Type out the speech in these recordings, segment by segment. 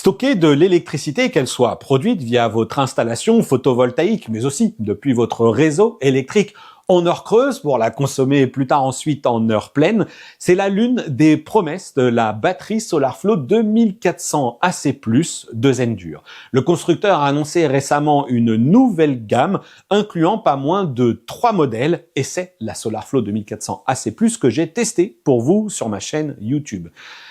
Stocker de l'électricité, qu'elle soit produite via votre installation photovoltaïque, mais aussi depuis votre réseau électrique en heure creuse pour la consommer plus tard ensuite en heure pleine, c'est là l'une des promesses de la batterie SolarFlow 2400 AC+ de Zendure. Le constructeur a annoncé récemment une nouvelle gamme incluant pas moins de 3 modèles et c'est la SolarFlow 2400 AC+ que j'ai testé pour vous sur ma chaîne YouTube.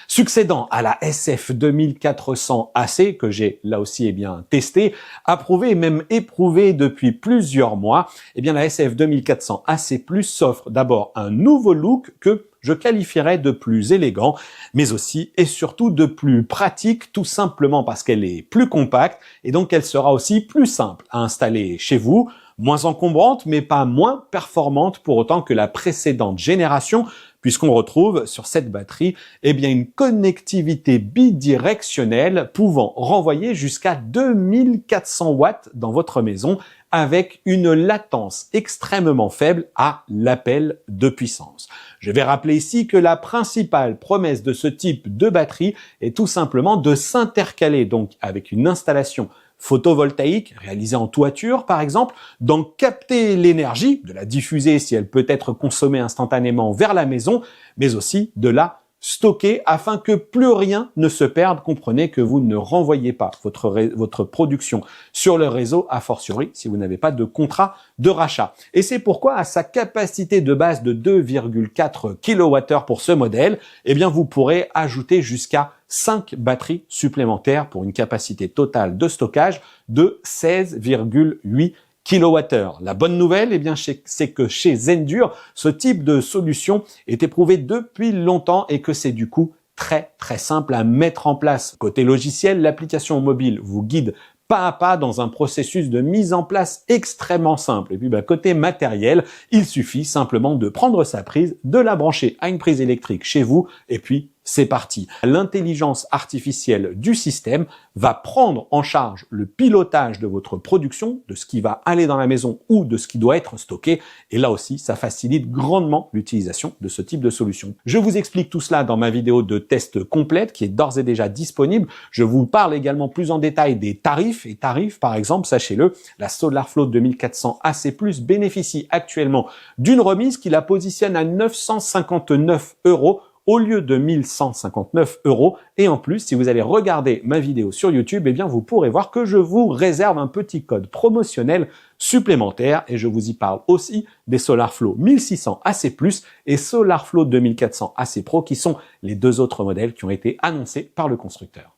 Succédant à la SF 2400 AC que j'ai là aussi testé, approuvé et même éprouvé depuis plusieurs mois, la SF 2400 AC+ s'offre d'abord un nouveau look que je qualifierais de plus élégant, mais aussi et surtout de plus pratique, tout simplement parce qu'elle est plus compacte et donc elle sera aussi plus simple à installer chez vous, moins encombrante mais pas moins performante pour autant que la précédente génération, puisqu'on retrouve sur cette batterie une connectivité bidirectionnelle pouvant renvoyer jusqu'à 2400 watts dans votre maison avec une latence extrêmement faible à l'appel de puissance. Je vais rappeler ici que la principale promesse de ce type de batterie est tout simplement de s'intercaler donc avec une installation photovoltaïque réalisée en toiture par exemple, d'en capter l'énergie, de la diffuser si elle peut être consommée instantanément vers la maison, mais aussi de la stocker afin que plus rien ne se perde. Comprenez que vous ne renvoyez pas votre production sur le réseau, a fortiori si vous n'avez pas de contrat de rachat. Et c'est pourquoi à sa capacité de base de 2,4 kWh pour ce modèle, vous pourrez ajouter jusqu'à 5 batteries supplémentaires pour une capacité totale de stockage de 16,8 kWh. La bonne nouvelle, c'est que chez Zendure, ce type de solution est éprouvé depuis longtemps et que c'est du coup très simple à mettre en place. Côté logiciel, l'application mobile vous guide pas à pas dans un processus de mise en place extrêmement simple. Et puis côté matériel, il suffit simplement de prendre sa prise, de la brancher à une prise électrique chez vous et puis c'est parti. L'intelligence artificielle du système va prendre en charge le pilotage de votre production, de ce qui va aller dans la maison ou de ce qui doit être stocké. Et là aussi, ça facilite grandement l'utilisation de ce type de solution. Je vous explique tout cela dans ma vidéo de test complète qui est d'ores et déjà disponible. Je vous parle également plus en détail des tarifs. Et tarifs, par exemple, sachez-le, la SolarFlow 2400 AC+ bénéficie actuellement d'une remise qui la positionne à 959 € au lieu de 1159 €. Et en plus, si vous allez regarder ma vidéo sur YouTube, vous pourrez voir que je vous réserve un petit code promotionnel supplémentaire et je vous y parle aussi des SolarFlow 1600 AC+ et SolarFlow 2400 AC Pro qui sont les deux autres modèles qui ont été annoncés par le constructeur.